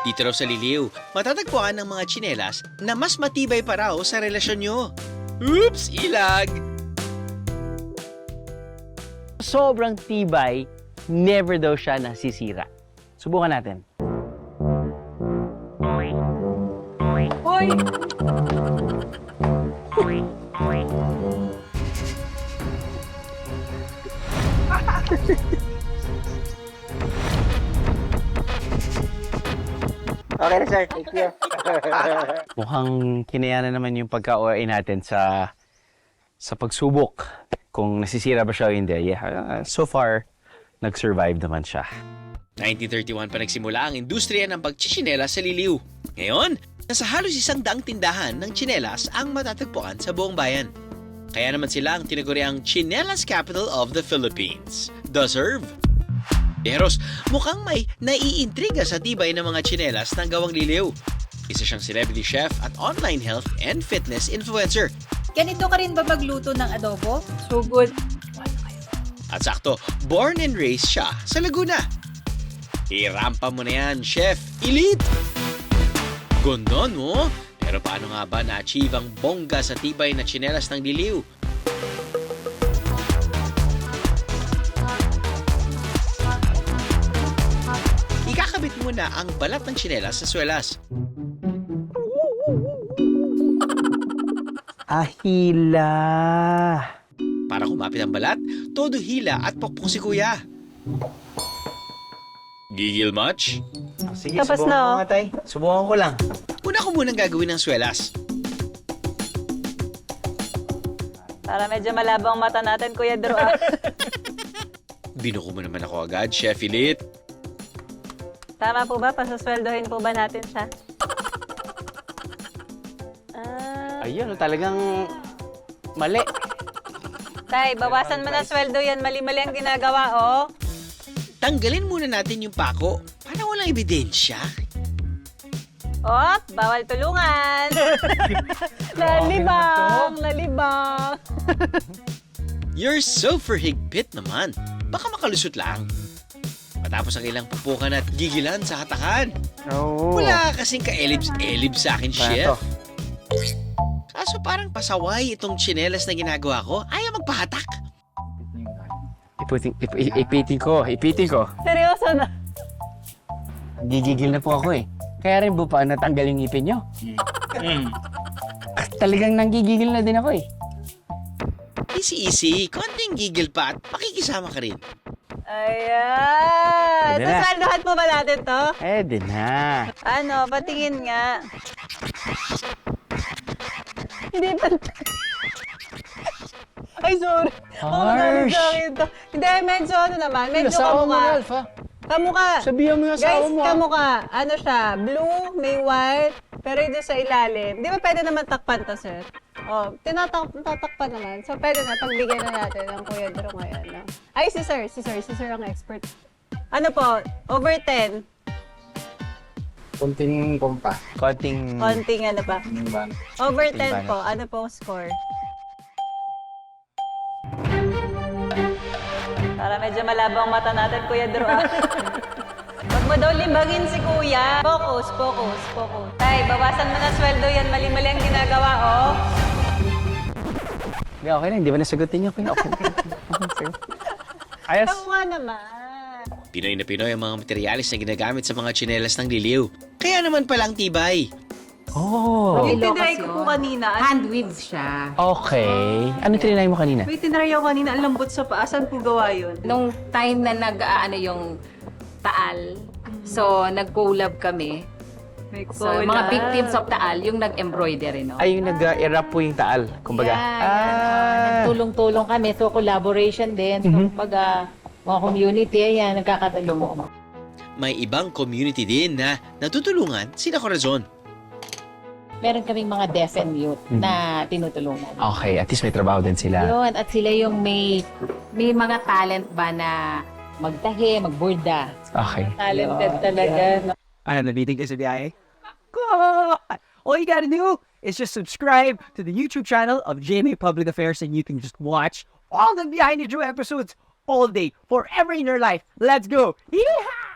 Dito raw sa Liliw, matatagpuan ng mga tsinelas na mas matibay pa raw sa relasyon nyo. Oops! Ilag! Sobrang tibay, never daw siya nasisira. Subukan natin. Hoy! Okay na sir, thank you. Mukhang kinayanan naman yung pagka-OA natin sa pagsubok. Kung nasisira ba siya o hindi. Yeah, so far, nag-survive naman siya. 1931 pa nagsimula ang industriya ng pagchichinelas sa Liliw. Ngayon, nasa halos 100 tindahan ng tsinelas ang matatagpuan sa buong bayan. Kaya naman sila ang tinaguriang Chinelas Capital of the Philippines. Deserve! Deros, mukhang may naiintriga sa tibay ng mga tsinelas ng gawang Liliw. Isa siyang celebrity chef at online health and fitness influencer. Ganito ka rin ba magluto ng adobo? So good. At sakto, born and raised siya sa Laguna. Irampa mo na yan, Chef Elite! Ganda, no? Pero paano nga ba na-achieve ang bongga sa tibay na tsinelas ng Liliw? Ikakabit muna ang balat ng tsinelas sa swelas. Ahila! Para kumapit ang balat, todo hila at pokpok si kuya. Gigil much? Sige, Tapos subukan na, ko oh. nga, tay. Subukan ko lang. Una ko munang gagawin ng swelas. Para medyo malabang mata natin, Kuya Drew. Binuko mo naman ako agad, Chef Elite. Tama po ba? Pasasweldohin po ba natin siya? Ayun, talagang mali. Tay, bawasan mo na sweldo yan. Mali-mali ang ginagawa, oh. Tanggalin muna natin yung pako para walang ebidensya. Op, bawal tulungan. Lalibang, lalibang. You're so higpit naman. Baka makalusot lang. Matapos ang ilang pupukan at gigilan sa hatakan. Oo. Wala kasing ka-elibs-elibs sa akin, Chef. Paano Kaso parang pasaway itong tsinelas na ginagawa ko. Ayaw magpahatak. Ipitin ko. Seryoso na. Gigigil na po ako eh. Kaya rin po pa natanggal yung ngipin nyo. Talagang nanggigigil na din ako eh. Easy. Konting gigil pa at makikisama ka rin. Ayan. Pwede na. Sasweldohan po ba natin to? Din na. Ano, patingin nga. Hindi pa. Ay, sorry. Harsh. Sorry to. Hindi, medyo ano naman. Medyo Asawa mo, kamukha. Alpha. Kamukha. Sabihan mo yung asawa Guys, mo. kamukha. Ano siya? Blue, may white, pero ito sa ilalim. Di ba pwede naman takpan to, sir? Oh, tinatakpan naman. So, pwede na. Pagbigyan na natin ng Kuya Drew ngayon. No? Ay, si sir ang expert. Ano po? Over 10. Kunting kumpa. Konting... Konting ano pa? Bang. Over 10 Tingnan. po. Ano po ang score? Para medyo malabang mata natin, Kuya Drew. Huwag mo daw limbangin si Kuya. Focus. Tay, bawasan mo na sweldo yan. Mali-mali ang ginagawa, oh. Hindi, okay lang. Hindi ba nasagutin niyo? Okay. Ayos. Ikaw nga naman. Pinoy na Pinoy ang mga materyales na ginagamit sa mga tsinelas ng Liliw. Kaya naman palang tibay. Oh. Yung tinry ko po kanina. Hand-weaved siya. Okay. Ano trinay mo kanina? May tinry ako kanina. Ang lambot sa paa. Saan po gawa yun? Nung time na yung Taal, so nag-collab kami. May So, mga victims of Taal, yung nag-embroidery, no? Ay, yung nag-erap po yung taal. Kumbaga. Nagtulong-tulong kami. So, collaboration din. So, kumbaga, mga community, ayan, nagkakatulong. May ibang community din na natutulungan sina Corazon. Meron kaming mga deaf and mute na tinutulungan. Okay, at least may trabaho din sila. Yun, at sila yung may mga talent ba na magtahi, magburda. Okay. Talented talaga. No? Ano, nabitig ka sa biyahe? All you gotta do is just subscribe to the YouTube channel of GMA Public Affairs and you can just watch all the Behind the Drew episodes all day, forever in your life. Let's go! Yeehaw!